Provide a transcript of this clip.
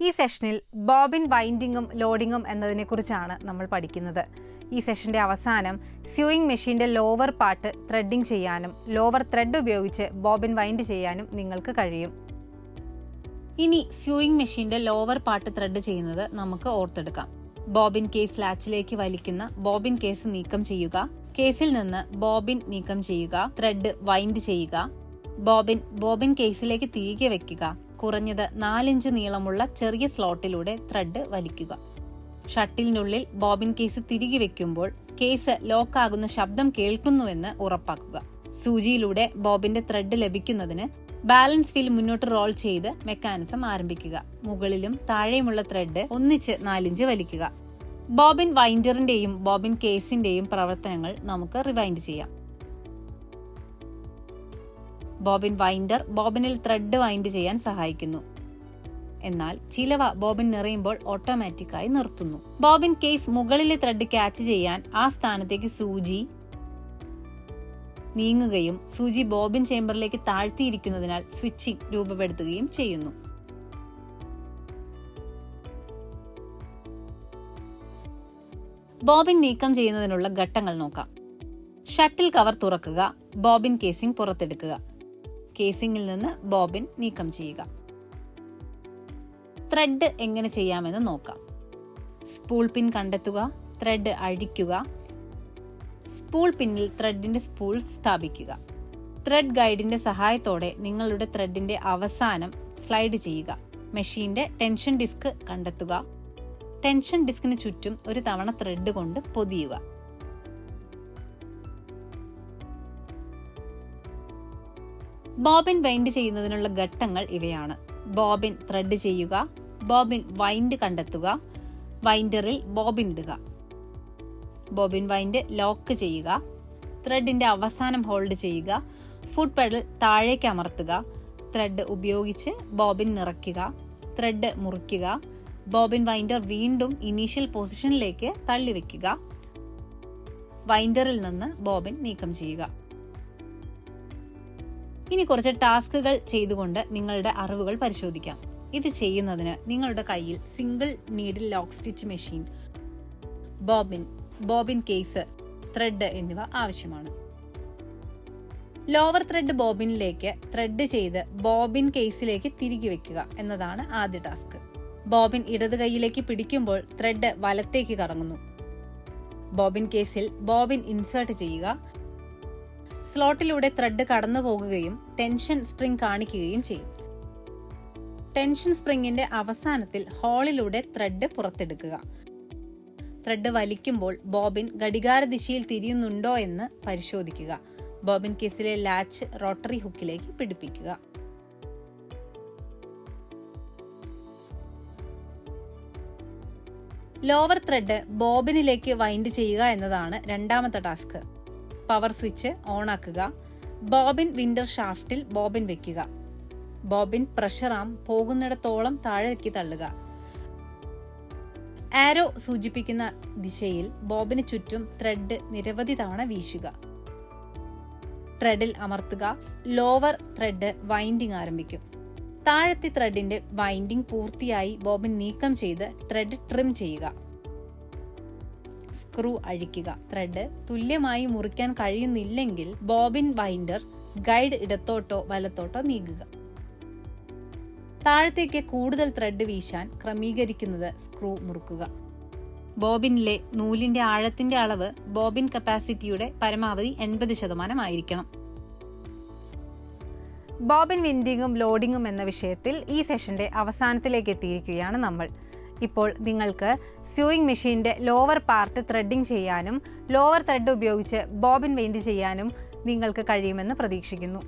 ഈ സെഷനിൽ ബോബിൻ വൈൻഡിങ്ങും ലോഡിങ്ങും എന്നതിനെക്കുറിച്ചാണ് നമ്മൾ പഠിക്കുന്നത്. ഈ സെഷൻ്റെ അവസാനം സ്യൂയിങ് മെഷീൻ്റെ ലോവർ പാർട്ട് ത്രെഡിങ് ചെയ്യാനും ലോവർ ത്രെഡ് ഉപയോഗിച്ച് ബോബിൻ വൈൻഡ് ചെയ്യാനും നിങ്ങൾക്ക് കഴിയും. ഇനി സ്യൂയിങ് മെഷീൻ്റെ ലോവർ പാർട്ട് ത്രെഡ് ചെയ്യുന്നത് നമുക്ക് ഓർത്തെടുക്കാം. ബോബിൻ കേസ് ലാച്ചിലേക്ക് വലിക്കുന്ന ബോബിൻ കേസ് നീക്കം ചെയ്യുക, കേസിൽ നിന്ന് ബോബിൻ നീക്കം ചെയ്യുക, ത്രെഡ് വൈൻഡ് ചെയ്യുക, ബോബിൻ കേസിലേക്ക് തിരികെ വെക്കുക, കുറഞ്ഞത് 4 ഇഞ്ച് നീളമുള്ള ചെറിയ സ്ലോട്ടിലൂടെ ത്രെഡ് വലിക്കുക. ഷട്ടിലിനുള്ളിൽ ബോബിൻ കേസ് തിരികെ വെക്കുമ്പോൾ കേസ് ലോക്കാകുന്ന ശബ്ദം കേൾക്കുന്നുവെന്ന് ഉറപ്പാക്കുക. സൂചിയിലൂടെ ബോബിന്റെ ത്രെഡ് ലഭിക്കുന്നതിന് ബാലൻസ് വീൽ മുന്നോട്ട് റോൾ ചെയ്ത് മെക്കാനിസം ആരംഭിക്കുക. മുകളിലും താഴെയുമുള്ള ത്രെഡ് ഒന്നിച്ച് 4 ഇഞ്ച് വലിക്കുക. ബോബിൻ വൈൻഡറിന്റെയും ബോബിൻ കേസിന്റെയും പ്രവർത്തനങ്ങൾ നമുക്ക് റിവൈൻഡ് ചെയ്യാം. ബോബിൻ വൈൻഡർ ബോബിനിൽ ത്രെഡ് വൈൻഡ് ചെയ്യാൻ സഹായിക്കുന്നു. എന്നാൽ ചിലവ ബോബിൻ നിറയുമ്പോൾ ഓട്ടോമാറ്റിക്കായി നിർത്തുന്നു. ബോബിൻ കേസ് മുകളിലെ ത്രെഡ് ക്യാച്ച് ചെയ്യാൻ ആ സ്ഥാനത്തേക്ക് സൂചി നീങ്ങുകയും സൂചി ബോബിൻ ചേംബറിലേക്ക് താഴ്ത്തിയിരിക്കുന്നതിനാൽ സ്വിച്ചിങ് രൂപപ്പെടുത്തുകയും ചെയ്യുന്നു. ബോബിൻ നീക്കം ചെയ്യുന്നതിനുള്ള ഘട്ടങ്ങൾ നോക്കാം. ഷട്ടിൽ കവർ തുറക്കുക, ബോബിൻ കേസിംഗ് പുറത്തെടുക്കുക, കേസിംഗിൽ നിന്ന് ബോബിൻ നീക്കം ചെയ്യുക. ത്രെഡ് എങ്ങനെ ചെയ്യാമെന്ന് നോക്കാം. സ്പൂൾ പിൻ കണ്ടെത്തുക, ത്രെഡ് അഴിക്കുക, സ്പൂൾ പിന്നിൽ ത്രെഡിന്റെ സ്പൂൾ സ്ഥാപിക്കുക. ത്രെഡ് ഗൈഡിന്റെ സഹായത്തോടെ നിങ്ങളുടെ ത്രെഡിന്റെ അവസാനം സ്ലൈഡ് ചെയ്യുക. മെഷീന്റെ ടെൻഷൻ ഡിസ്ക് കണ്ടെത്തുക. ടെൻഷൻ ഡിസ്കിന് ചുറ്റും ഒരു തവണ ത്രെഡ് കൊണ്ട് പൊതിയുക. ബോബിൻ വൈൻഡ് ചെയ്യുന്നതിനുള്ള ഘട്ടങ്ങൾ ഇവയാണ്. ബോബിൻ ത്രെഡ് ചെയ്യുക, ബോബിൻ വൈൻഡ് കണ്ടെത്തുക, വൈൻഡറിൽ ബോബിൻ ഇടുക, ബോബിൻ വൈൻഡ് ലോക്ക് ചെയ്യുക, ത്രെഡിന്റെ അവസാനം ഹോൾഡ് ചെയ്യുക, ഫുട് പെഡൽ താഴേക്ക് അമർത്തുക, ത്രെഡ് ഉപയോഗിച്ച് ബോബിൻ നിറയ്ക്കുക, ത്രെഡ് മുറിക്കുക, ബോബിൻ വൈൻഡർ വീണ്ടും ഇനീഷ്യൽ പൊസിഷനിലേക്ക് തള്ളിവെക്കുക, വൈൻഡറിൽ നിന്ന് ബോബിൻ നീക്കം ചെയ്യുക. ഇനി കുറച്ച് ടാസ്കുകൾ ചെയ്തുകൊണ്ട് നിങ്ങളുടെ അറിവുകൾ പരിശോധിക്കാം. ഇത് ചെയ്യുന്നതിന് നിങ്ങളുടെ കയ്യിൽ single needle lock stitch machine, bobbin case, thread എന്നിവ ആവശ്യമാണ്. ലോവർ ത്രെഡ് ബോബിനിലേക്ക് ത്രെഡ് ചെയ്ത് ബോബിൻ കേസിലേക്ക് തിരികെ വെക്കുക എന്നതാണ് ആദ്യ ടാസ്ക്. ബോബിൻ ഇടത് കൈയിലേക്ക് പിടിക്കുമ്പോൾ ത്രെഡ് വലത്തേക്ക് കറങ്ങുന്നു. ബോബിൻ കേസിൽ ബോബിൻ ഇൻസേർട്ട് ചെയ്യുക. സ്ലോട്ടിലൂടെ ത്രെഡ് കടന്നു പോകുകയും ടെൻഷൻ സ്പ്രിംഗ് കാണിക്കുകയും ചെയ്യും. ടെൻഷൻ സ്പ്രിംഗിന്റെ അവസാനത്തിൽ ഹോളിലൂടെ ത്രെഡ് പുറത്തെടുക്കുക. ത്രെഡ് വലിക്കുമ്പോൾ ബോബിൻ ഘടികാര ദിശയിൽ തിരിയുന്നുണ്ടോ എന്ന് പരിശോധിക്കുക. ബോബിൻ കേസിലെ ലാച്ച് റോട്ടറി ഹുക്കിലേക്ക് പിടിപ്പിക്കുക. ലോവർ ത്രെഡ് ബോബിനിലേക്ക് വൈൻഡ് ചെയ്യുക എന്നതാണ് രണ്ടാമത്തെ ടാസ്ക്. പവർ സ്വിച്ച് ഓൺ ആക്കുക. ബോബിൻ വിൻഡർ ഷാഫ്റ്റിൽ ബോബിൻ വെക്കുക. ബോബിൻ പ്രഷർ ആം പോകുന്നിടത്തോളം താഴേക്ക് തള്ളുക. ആരോ സൂചിപ്പിക്കുന്ന ദിശയിൽ ബോബിന് ചുറ്റും ത്രെഡ് നിരവധി തവണ വീശുക. ത്രെഡിൽ അമർത്തുക. ലോവർ ത്രെഡ് വൈൻഡിങ് ആരംഭിക്കും. താഴത്തെ ത്രെഡിന്റെ വൈൻഡിങ് പൂർത്തിയായി ബോബിൻ നീക്കം ചെയ്ത് ത്രെഡ് ട്രിം ചെയ്യുക. സ്ക്രൂ അഴിക്കുക. ത്രെഡ് തുല്യമായി മുറിക്കാൻ കഴിയുന്നില്ലെങ്കിൽ ബോബിൻ വൈൻഡർ ഗൈഡ് ഇടത്തോട്ടോ വലത്തോട്ടോ നീക്കുക. താഴത്തേക്ക് കൂടുതൽ ത്രെഡ് വീശാൻ ക്രമീകരിക്കുന്നത് സ്ക്രൂ മുറുക്കുക. ബോബിനിലെ നൂലിന്റെ ആഴത്തിന്റെ അളവ് ബോബിൻ കപ്പാസിറ്റിയുടെ പരമാവധി 80% ആയിരിക്കണം. ബോബിൻ വിൻഡിങ്ങും ലോഡിങ്ങും എന്ന വിഷയത്തിൽ ഈ സെഷന്റെ അവസാനത്തിലേക്ക് എത്തിയിരിക്കുകയാണ് നമ്മൾ. ഇപ്പോൾ നിങ്ങൾക്ക് സ്യൂയിങ് മെഷീൻ്റെ ലോവർ പാർട്ട് ത്രെഡിങ് ചെയ്യാനും ലോവർ ത്രെഡ് ഉപയോഗിച്ച് ബോബിൻ വൈൻഡ് ചെയ്യാനും നിങ്ങൾക്ക് കഴിയുമെന്ന് പ്രതീക്ഷിക്കുന്നു.